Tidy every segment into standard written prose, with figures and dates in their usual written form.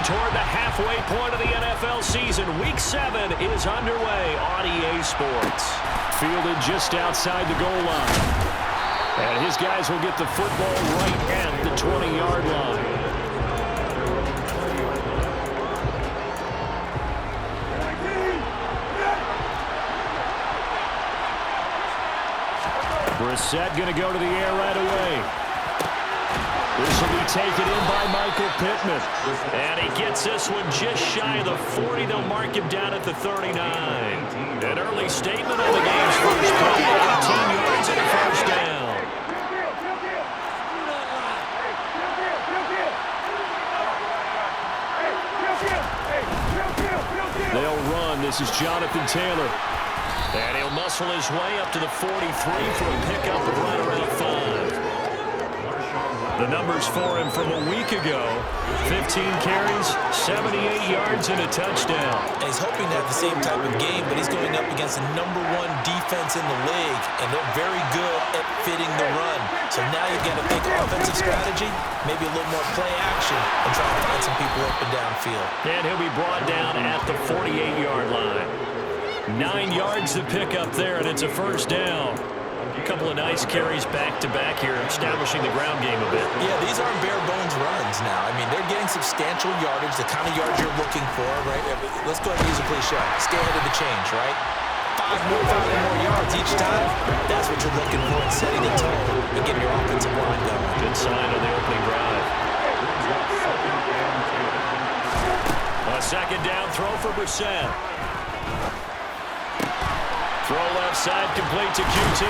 toward the halfway point of the NFL season. Week 7 is underway on EA Sports. Fielded just outside the goal line. And his guys will get the football right at the 20-yard line. Brissett going to go to the air right away. This will be taken in by Michael Pittman. And he gets this one just shy of the 40. They'll mark him down at the 39. An early statement on the game's first play. 18 yards and a first down. They'll run. This is Jonathan Taylor. And he'll muscle his way up to the 43 for a pickup of right around 5. The numbers for him from a week ago: 15 carries, 78 yards, and a touchdown. And he's hoping to have the same type of game, but he's going up against the #1 defense in the league, and they're very good at fitting the run. So now you've got to think offensive strategy, maybe a little more play action, and try to find some people up and downfield. And he'll be brought down at the 48-yard line. 9 yards to pick up there, and it's a first down. A couple of nice carries back-to-back here, establishing the ground game a bit. Yeah, these aren't bare-bones runs now. I mean, they're getting substantial yardage, the kind of yards you're looking for, right? Let's go ahead and use a cliche. Stay ahead of the change, right? 5 more yards each time. That's what you're looking for in setting the tone and getting your offensive line going. Good sign on the opening drive. A second down throw for Brissett. Throw left side, complete to QT.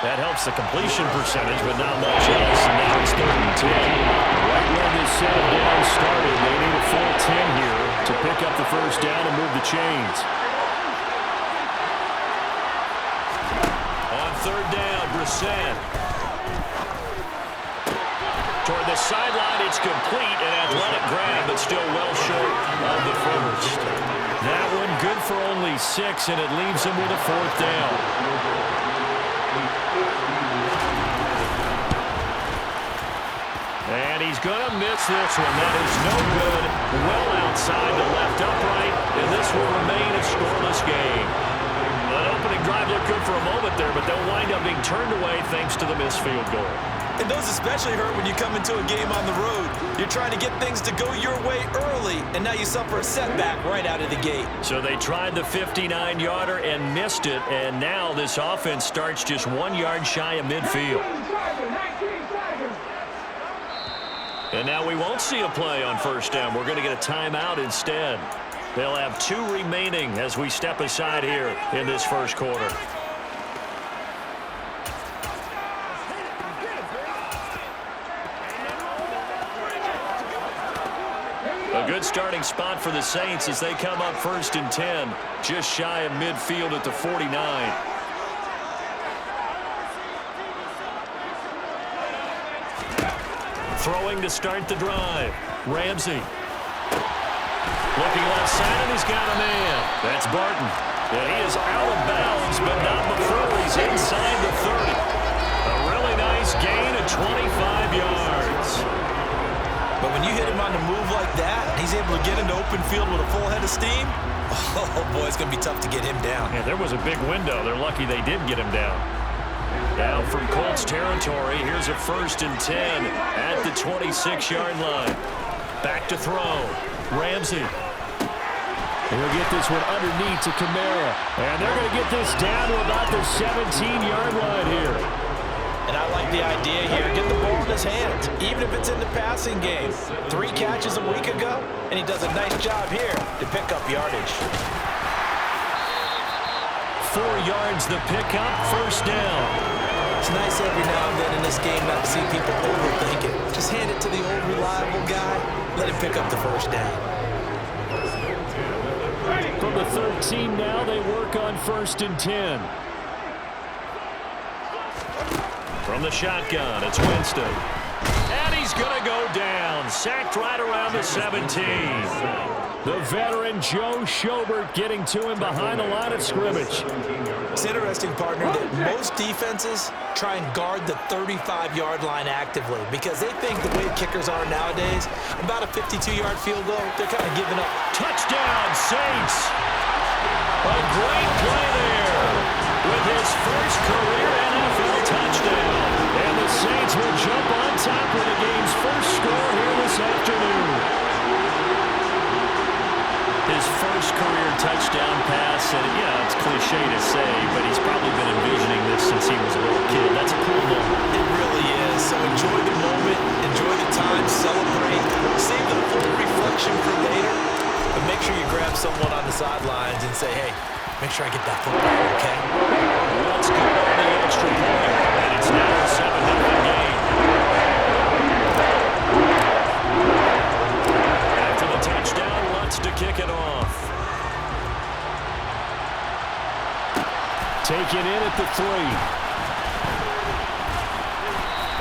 That helps the completion percentage, but not much else. And now it's 3rd and 10. Right where this set of downs started, they need a full 10 here to pick up the first down and move the chains. On 3rd down, Brissett. Toward the sideline, it's complete. An athletic grab, but still well short of the first. That one good for only 6, and it leaves him with a 4th down. And he's going to miss this one. That is no good. Well outside the left upright, and this will remain a scoreless game. An opening drive looked good for a moment there, but they'll wind up being turned away thanks to the missed field goal. And those especially hurt when you come into a game on the road. You're trying to get things to go your way early, and now you suffer a setback right out of the gate. So they tried the 59-yarder and missed it, and now this offense starts just 1 yard shy of midfield. And now we won't see a play on first down. We're going to get a timeout instead. They'll have 2 remaining as we step aside here in this first quarter. A good starting spot for the Saints as they come up 1st and 10, just shy of midfield at the 49. Throwing to start the drive. Ramsey. Looking left side, and he's got a man. That's Barton. And he is out of bounds, but not before he's inside the 30. A really nice gain of 25 yards. But when you hit him on the move like that, he's able to get into open field with a full head of steam. Oh, boy, it's going to be tough to get him down. Yeah, there was a big window. They're lucky they did get him down. Now from Colts territory, here's a 1st and 10 at the 26-yard line. Back to throw. Ramsey. He'll get this one underneath to Kamara. And they're going to get this down to about the 17-yard line here. And I like the idea here. Get the ball in his hands, even if it's in the passing game. 3 catches a week ago, and he does a nice job here to pick up yardage. 4 yards the pickup, first down. It's nice every now and then in this game not to see people overthink it. Just hand it to the old reliable guy. Let him pick up the first down. From the 13 now, they work on 1st and 10. From the shotgun, it's Winston. And he's going to go down. down. Sacked right around the 17. The veteran Joe Schobert getting to him behind the line of scrimmage. It's interesting, partner, that most defenses try and guard the 35-yard line actively because they think the way kickers are nowadays, about a 52-yard field goal, they're kind of giving up. Touchdown, Saints. A great play there with his first career NFL touchdown. And the Saints will jump on top with the game's first score here this afternoon. His first career touchdown pass, and it's cliche to say, but he's probably been envisioning this since he was a little kid. That's a cool moment. It really is. So enjoy the moment, enjoy the time, celebrate, save the full reflection for later, but make sure you grab someone on the sidelines and say, hey, make sure I get that football, okay? Let's go on the extra point, and it's now a 7-0 game. After the touchdown, Lutz to kick it off. Taken in at the 3.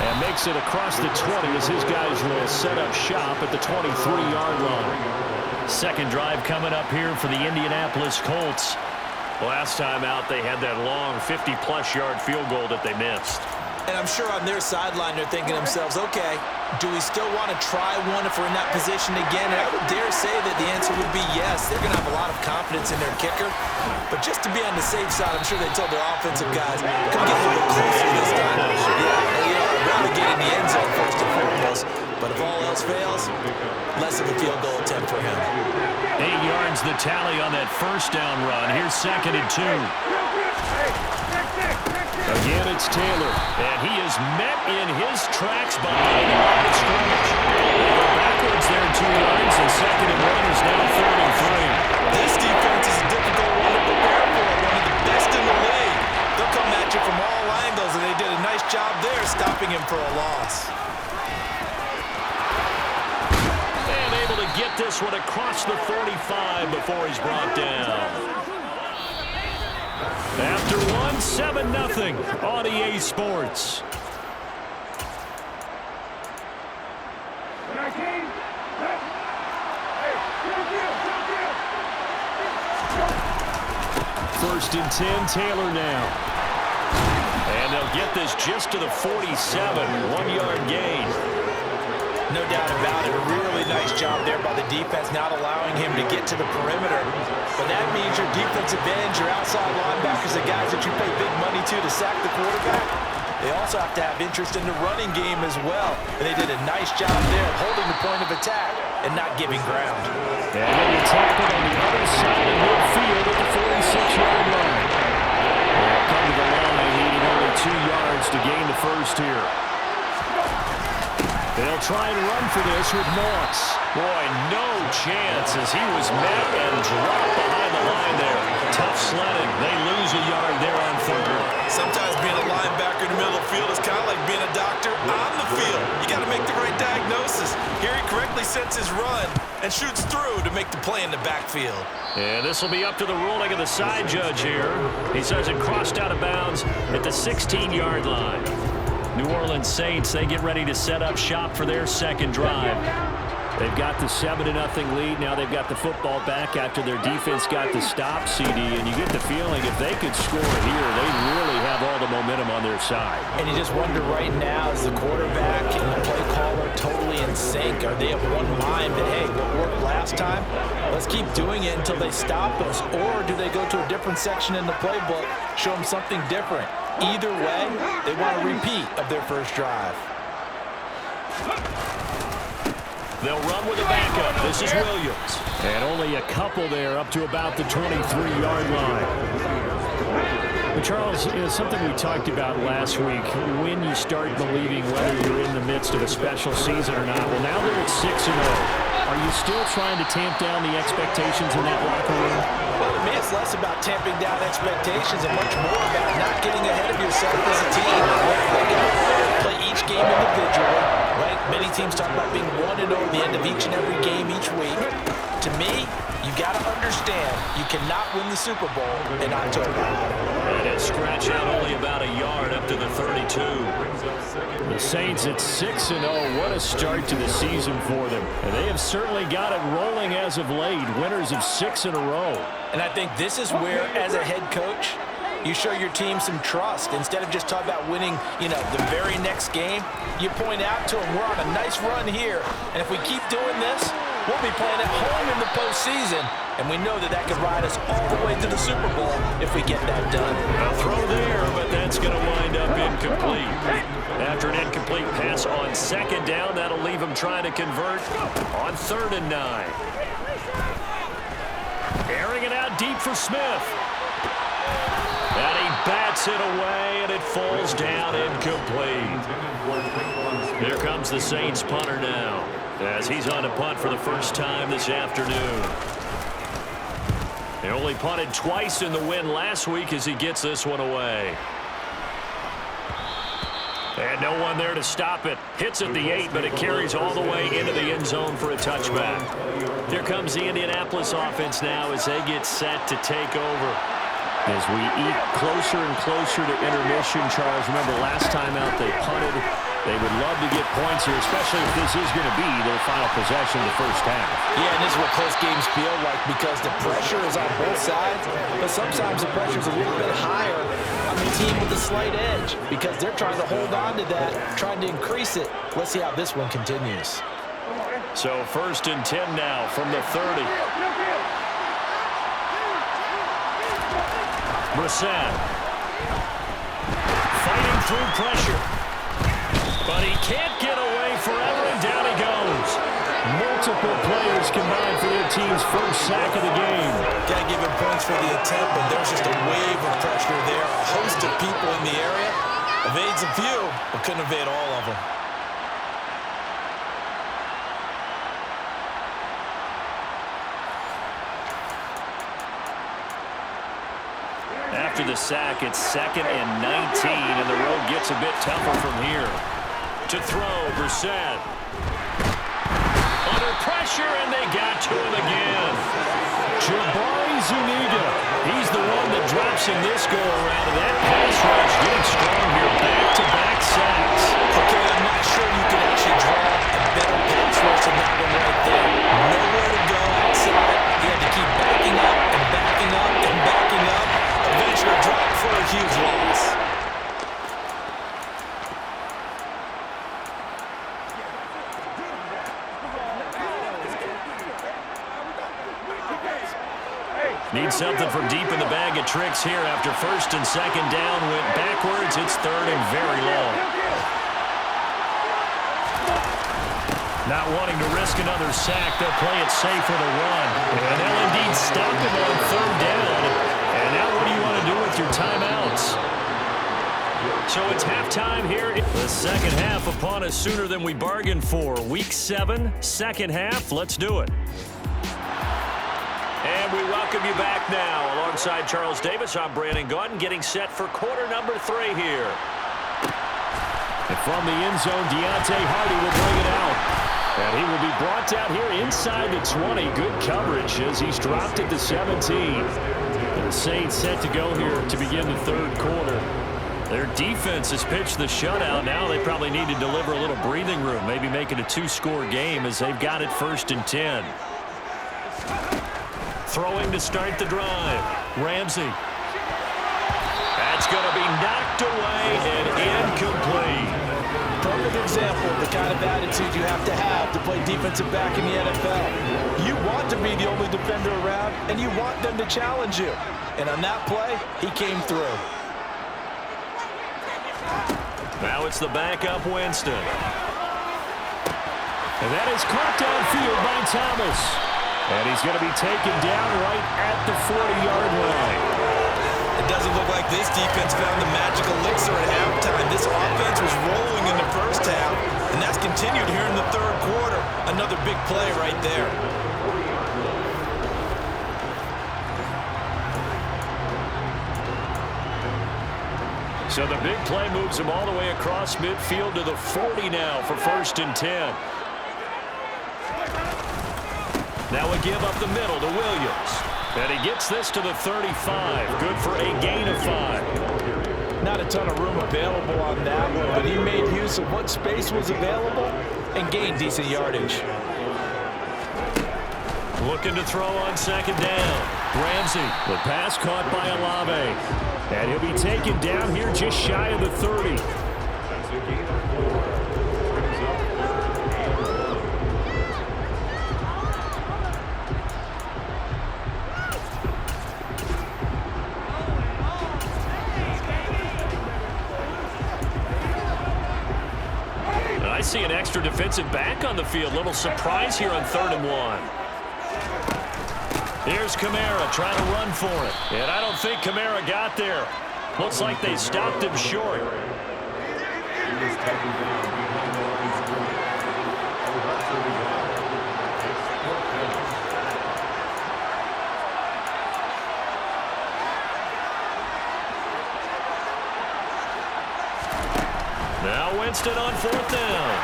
And makes it across the 20 as his guys will set up shop at the 23-yard line. Second drive coming up here for the Indianapolis Colts. Last time out, they had that long 50-plus yard field goal that they missed. And I'm sure on their sideline, they're thinking to themselves, okay, do we still want to try one if we're in that position again? And I would dare say that the answer would be yes. They're going to have a lot of confidence in their kicker. But just to be on the safe side, I'm sure they told their offensive guys, come get a little closer this time. Yeah, I'd rather get in the end zone first and foremost. But if all else fails, less of a field goal attempt for him. 8 yards the tally on that first down run. Here's 2nd and 2. Again, it's Taylor, and he is met in his tracks behind the line of scrimmage. They go backwards there 2 yards, and 2nd and 1 is now 3rd and 3. This defense is a difficult one to prepare for, one of the best in the league. They'll come at you from all angles, and they did a nice job there stopping him for a loss. And able to get this one across the 45 before he's brought down. After 7-0 on EA Sports. First and 10, Taylor now. And they'll get this just to the 47, 1-yard gain. No doubt about it. A really nice job there by the defense, not allowing him to get to the perimeter. But that means your defensive ends, your outside linebackers, the guys that you pay big money to sack the quarterback, they also have to have interest in the running game as well. And they did a nice job there of holding the point of attack and not giving ground. And then you tackle on the other side of midfield at the 46-yard line. Come to the line, needing only 2 yards to gain the first here. They'll try and run for this with Moss. Boy, no chance as he was met and dropped behind the line there. Tough sledding. They lose a yard there on 3rd. Sometimes being a linebacker in the middle of the field is kind of like being a doctor on the field. You got to make the right diagnosis. Here he correctly sets his run and shoots through to make the play in the backfield. And this will be up to the ruling of the side judge here. He says it crossed out of bounds at the 16-yard line. New Orleans Saints, they get ready to set up shop for their second drive. They've got the 7-0 lead. Now they've got the football back after their defense got the stop, CD. And you get the feeling if they could score here, they really have all the momentum on their side. And you just wonder right now, is the quarterback and the play caller totally in sync? Are they of one mind that, hey, what worked last time, let's keep doing it until they stop us? Or do they go to a different section in the playbook, show them something different? Either way, they want a repeat of their first drive. They'll run with a backup. This is Williams. And only a couple there up to about the 23-yard line. But Charles, something we talked about last week, when you start believing whether you're in the midst of a special season or not. Well, now they're at 6-0. Are you still trying to tamp down the expectations in that locker room? Well, to me, it's less about tamping down expectations and much more about not getting ahead of yourself as a team. Play each game individually, right? Many teams talk about being 1-0 at the end of each and every game each week. To To me, you got to understand, you cannot win the Super Bowl in October. And a scratch out only about a yard up to the 32. The Saints at 6-0. What a start to the season for them. And they have certainly got it rolling as of late. Winners of 6 in a row. And I think this is where, as a head coach, you show your team some trust. Instead of just talking about winning, the very next game, you point out to them, we're on a nice run here. And if we keep doing this, we'll be playing at home in the postseason. And we know that that could ride us all the way to the Super Bowl if we get that done. A throw there, but that's going to wind up incomplete. After an incomplete pass on second down, that'll leave him trying to convert on 3rd and 9. Airing it out deep for Smith. And he bats it away, and it falls down incomplete. Here comes the Saints punter now, as he's on to punt for the first time this afternoon. He only punted twice in the win last week as he gets this one away. And no one there to stop it. Hits at the 8, but it carries all the way into the end zone for a touchback. Here comes the Indianapolis offense now as they get set to take over. As we eat closer and closer to intermission, Charles, remember last time out they punted. They would love to get points here, especially if this is going to be their final possession of the first half. Yeah, and this is what close games feel like because the pressure is on both sides, but sometimes the pressure is a little bit higher on the team with the slight edge because they're trying to hold on to that, trying to increase it. Let's see how this one continues. So 1st and 10 now from the 30. Brissett fighting through pressure, but he can't get away forever, and down he goes. Multiple players combined for their team's first sack of the game. Got to give him points for the attempt, but there's just a wave of pressure there. A host of people in the area. Evades a few, but couldn't evade all of them. After the sack, it's 2nd and 19, and the road gets a bit tougher from here. To throw, Brissett. Under pressure, and they got to him again. Jabari Zuniga. He's the one that drops in this go-around, and that pass rush getting strong here. Back-to-back sacks. Okay, I'm not sure you can actually draw a better pass rush than that one right there. Nowhere to go outside. He had to keep backing up and backing up and backing up. Eventually dropped for a huge loss. Need something from deep in the bag of tricks here after 1st and 2nd down. Went backwards. It's 3rd and very long. Not wanting to risk another sack, they'll play it safe with a run. And they'll indeed stop him on 3rd down. And now what do you want to do with your timeouts? So it's halftime here. The second half upon us sooner than we bargained for. Week 7, second half. Let's do it. And we welcome you back now. Alongside Charles Davis, I'm Brandon Gaudin, getting set for quarter number 3 here. And from the end zone, Deontay Hardy will bring it out. And he will be brought down here inside the 20. Good coverage as he's dropped at the 17. And the Saints set to go here to begin the 3rd quarter. Their defense has pitched the shutout. Now they probably need to deliver a little breathing room, maybe make it a 2-score game as they've got it 1st and 10. Throwing to start the drive. Ramsey. That's going to be knocked away and incomplete. Perfect example of the kind of attitude you have to play defensive back in the NFL. You want to be the only defender around, and you want them to challenge you. And on that play, he came through. Now it's the backup Winston. And that is caught downfield by Thomas. And he's going to be taken down right at the 40-yard line. It doesn't look like this defense found the magic elixir at halftime. This offense was rolling in the first half, and that's continued here in the 3rd quarter. Another big play right there. So the big play moves him all the way across midfield to the 40 now for 1st and 10. Now a give up the middle to Williams. And he gets this to the 35. Good for a gain of 5. Not a ton of room available on that one, but he made use of what space was available and gained decent yardage. Looking to throw on second down. Ramsey. The pass caught by Olave. And he'll be taken down here just shy of the 30. I see an extra defensive back on the field. Little surprise here on 3rd and 1. Here's Kamara trying to run for it. And I don't think Kamara got there. Looks like they stopped him short. Now Winston on 4th down.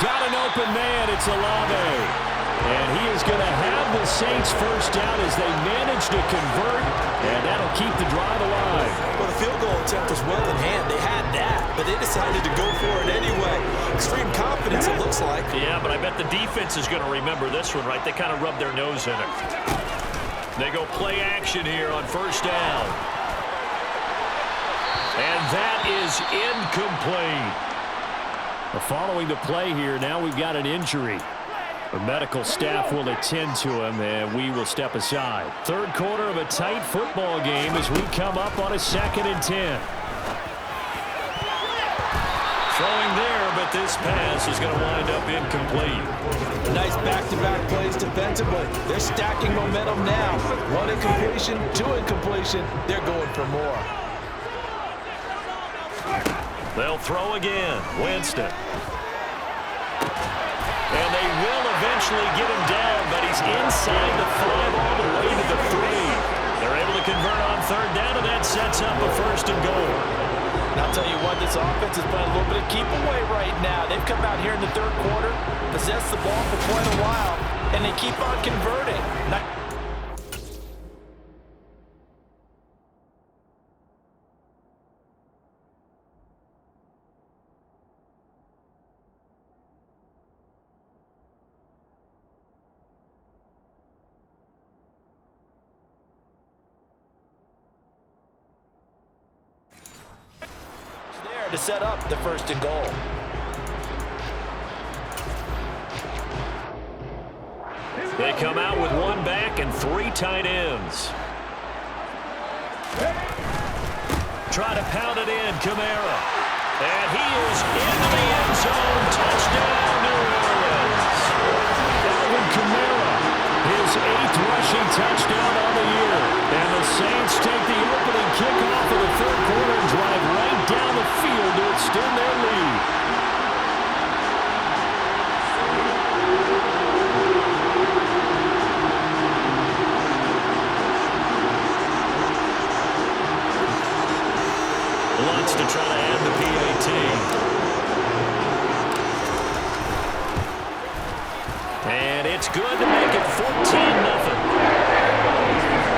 Got an open man. It's Olave. And he is going to have the Saints first down as they manage to convert, and that'll keep the drive alive. Well, the field goal attempt was well in hand. They had that, but they decided to go for it anyway. Extreme confidence, it looks like. Yeah, but I bet the defense is going to remember this one, right? They kind of rubbed their nose in it. They go play action here on 1st down. And that is incomplete. Following the play here, now we've got an injury. The medical staff will attend to him, and we will step aside. 3rd quarter of a tight football game as we come up on a 2nd and 10. Throwing there, but this pass is going to wind up incomplete. Nice back-to-back plays defensively. They're stacking momentum now. 1 incompletion, 2 incompletion. They're going for more. They'll throw again. Winston. And they will eventually get him down, but he's inside the 5 all the way to the 3. They're able to convert on 3rd down, and that sets up a 1st and goal. And I'll tell you what, this offense is playing a little bit of keep away right now. They've come out here in the 3rd quarter, possessed the ball for quite a while, and they keep on converting. To set up the 1st and goal. They come out with 1 back and 3 tight ends. Try to pound it in, Kamara. And he is into the end zone. Touchdown, New Orleans. Alvin Kamara, his 8th rushing touchdown on the year. And the Saints take the opening kickoff of the 3rd quarter and drive right down the field to extend their lead. Lutz to try to add the PAT. And it's good to make it 14-0.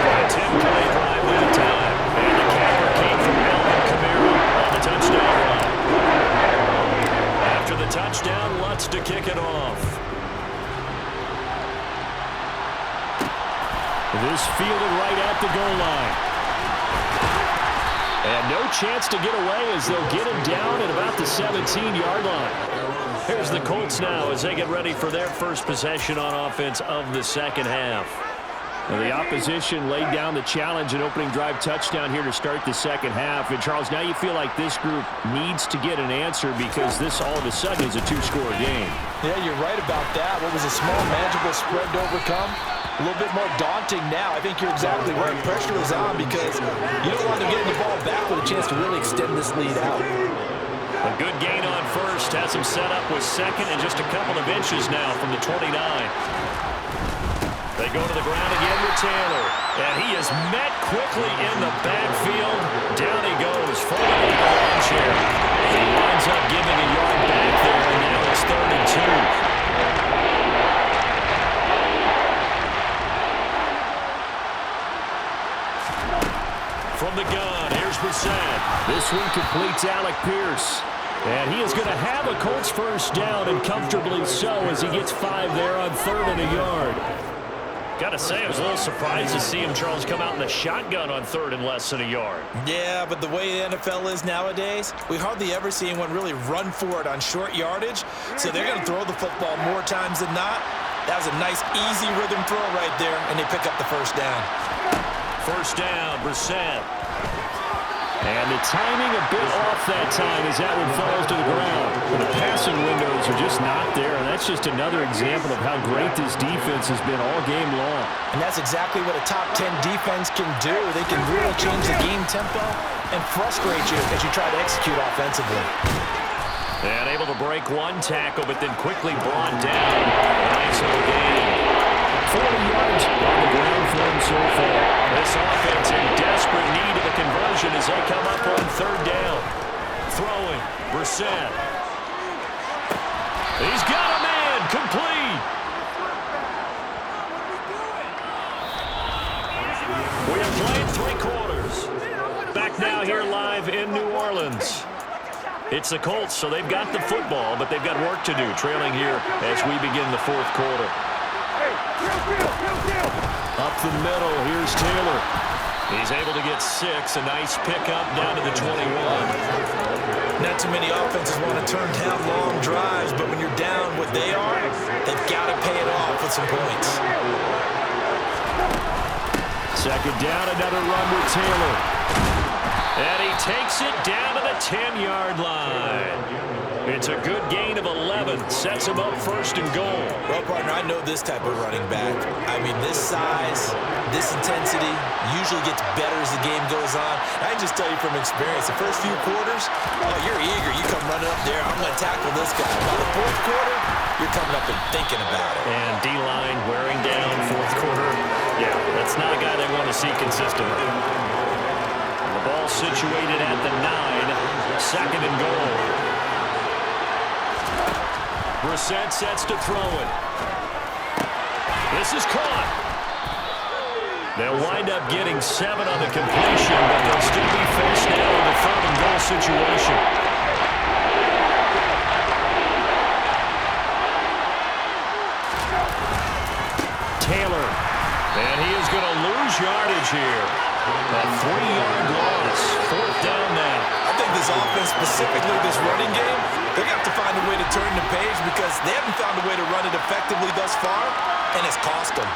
A 10-play drive that time. And the capper came from Alvin Kamara on the touchdown run. After the touchdown, Lutz to kick it off. This fielded right at the goal line. And no chance to get away as they'll get him down at about the 17-yard line. Here's the Colts now as they get ready for their first possession on offense of the 2nd half. Well, the opposition laid down the challenge and opening drive touchdown here to start the 2nd half. And, Charles, now you feel like this group needs to get an answer because this all of a sudden is a 2-score game. Yeah, you're right about that. What was a small, manageable spread to overcome? A little bit more daunting now. I think you're exactly right. Pressure is on because you don't want them getting the ball back with a chance to really extend this lead out. A good gain on 1st. Has him set up with 2nd and just a couple of inches now from the 29. They go to the ground again with Taylor. And he is met quickly in the backfield. Down he goes, falling like a lawn chair. He winds up giving a yard back there, and now it's 3rd and 2. It's Alec Pierce. And he is going to have a Colts first down, and comfortably so, as he gets 5 there on 3rd and a yard. Got to say, I was a little surprised to see him, Charles, come out in the shotgun on 3rd and less than a yard. Yeah, but the way the NFL is nowadays, we hardly ever see anyone really run for it on short yardage. So they're going to throw the football more times than not. That was a nice, easy rhythm throw right there, and they pick up the first down. First down, Brissett. And the timing a bit off that time as that one falls to the ground. The passing windows are just not there, and that's just another example of how great this defense has been all game long. And that's exactly what a top 10 defense can do. They can really change the game tempo and frustrate you as you try to execute offensively. And able to break one tackle, but then quickly brought down. Nice little gain. 40 yards on the ground for him so far. This offense in desperate need of a conversion as they come up on 3rd down. Throwing, Brissett. He's got a man, complete. We have played 3 quarters. Back now here live in New Orleans. It's the Colts, so they've got the football, but they've got work to do, trailing here as we begin the 4th quarter. Up the middle, here's Taylor. He's able to get 6, a nice pickup down to the 21. Not too many offenses want to turn down long drives, but when you're down what they are, they've got to pay it off with some points. 2nd down, another run with Taylor. And he takes it down to the 10-yard line. It's a good gain of 11. Sets him up 1st and goal. Well, partner, I know this type of running back. I mean, this size, this intensity usually gets better as the game goes on. I can just tell you from experience, the first few quarters, oh, you're eager. You come running up there, I'm going to tackle this guy. By the 4th quarter, you're coming up and thinking about it. And D-line wearing down 4th quarter. Yeah, that's not a guy they want to see consistently. The ball situated at the 9, 2nd and goal. Brissett sets to throw it. This is caught. They'll wind up getting 7 on the completion, but they'll still be faced now with a 3rd and goal situation. Taylor. And he is going to lose yardage here. A 3-yard loss. 4th down now. I think this offense, specifically this running game, they're going to have to find a way to turn the page because they haven't found a way to run it effectively thus far, and it's cost them.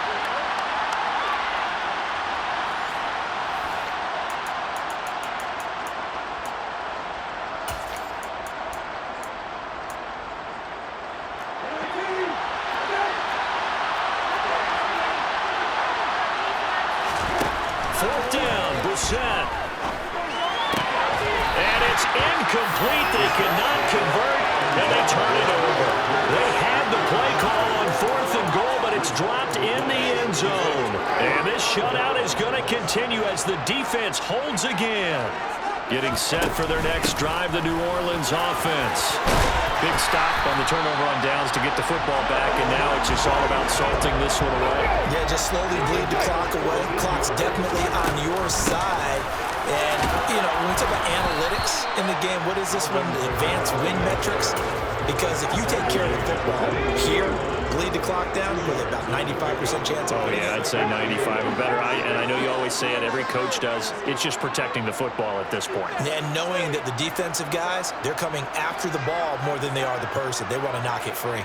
Fourth down, Brissett. And it's incomplete. They cannot convert, and they turn it over. They had the play call on 4th and goal, but it's dropped in the end zone. And this shutout is going to continue as the defense holds again. Getting set for their next drive, the New Orleans offense. Big stop on the turnover on downs to get the football back, and now it's just all about salting this one away. Yeah, just slowly bleed the clock away. Clock's definitely on your side. And, you know, when we talk about analytics in the game, what is this one? The advanced win metrics? Because if you take care of the football here, bleed the clock down, with about 95% chance of winning. Yeah, I'd say 95 or better. And I know you always say it, every coach does. It's just protecting the football at this point. And knowing that the defensive guys, they're coming after the ball more than they are the person. They want to knock it free.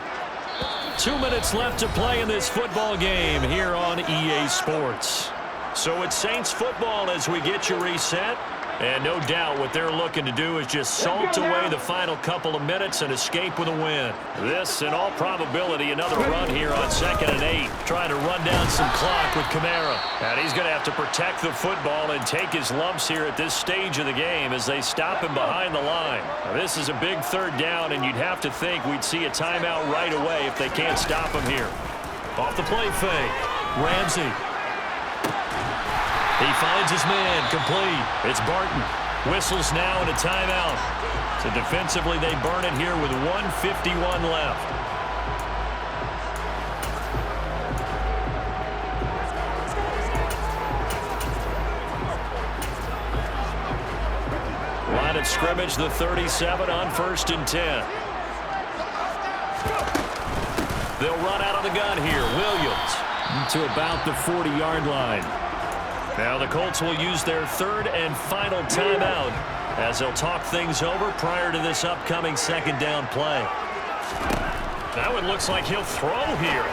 2 minutes left to play in this football game here on EA Sports. So it's Saints football as we get you reset. And no doubt what they're looking to do is just salt away the final couple of minutes and escape with a win. This, in all probability, another run here on 2nd and 8. Trying to run down some clock with Kamara. And he's going to have to protect the football and take his lumps here at this stage of the game as they stop him behind the line. Now, this is a big 3rd down, and you'd have to think we'd see a timeout right away if they can't stop him here. Off the play fake. Ramsey. He finds his man, complete. It's Barton. Whistles now and a timeout. So defensively, they burn it here with 1:51 left. Line of at scrimmage, the 37 on 1st and 10. They'll run out of the gun here. Williams. To about the 40-yard line. Now the Colts will use their 3rd and final timeout as they'll talk things over prior to this upcoming 2nd down play. Now it looks like he'll throw here.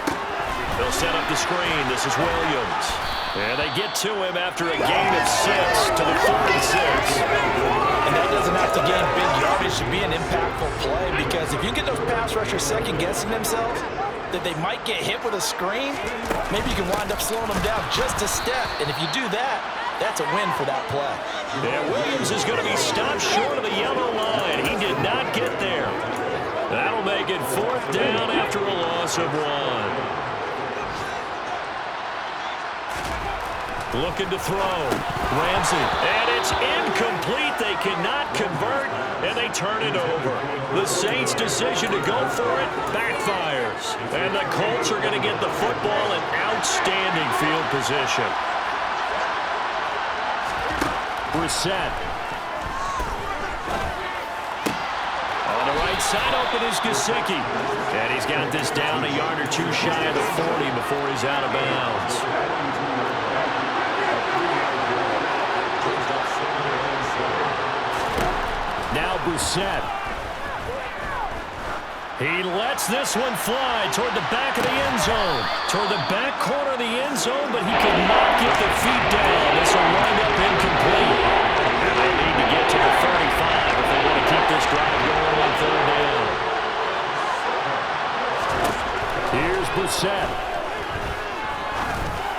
They'll set up the screen. This is Williams. And they get to him after a gain of 6 to the 46. And that doesn't have to gain big yardage to be an impactful play, because if you get those pass rushers second-guessing themselves, that they might get hit with a screen, maybe you can wind up slowing them down just a step. And if you do that, that's a win for that play. And Williams is going to be stopped short of the yellow line. He did not get there. That'll make it 4th down after a loss of 1. Looking to throw. Ramsey. And it's incomplete. They cannot convert, and they turn it over. The Saints' decision to go for it backfires. And the Colts are going to get the football in outstanding field position. Brissett. On the right side open is Gesicki. And he's got this down a yard or 2 shy of the 40 before he's out of bounds. Now Brissett. He lets this one fly toward the back of the end zone. Toward the back corner of the end zone, but he could not get the feet down. This will wind up incomplete. And they need to get to the 35 if they want to keep this drive going on 3rd down. Here's Brissett.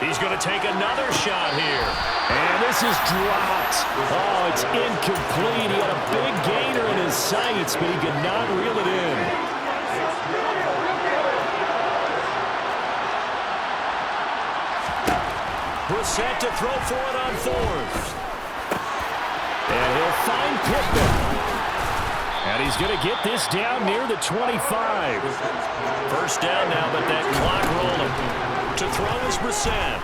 He's going to take another shot here. And this is dropped. Oh, it's incomplete. He had a big gainer in his sights, but he could not reel it in. Brissett to throw for it on 4th. And he'll find Pittman. And he's going to get this down near the 25. 1st down now, but that clock rolling. To throw is Brissett.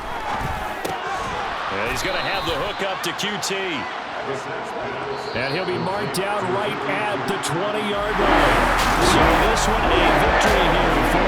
And he's going to have the hook up to QT. And he'll be marked down right at the 20-yard line. So this one a victory here for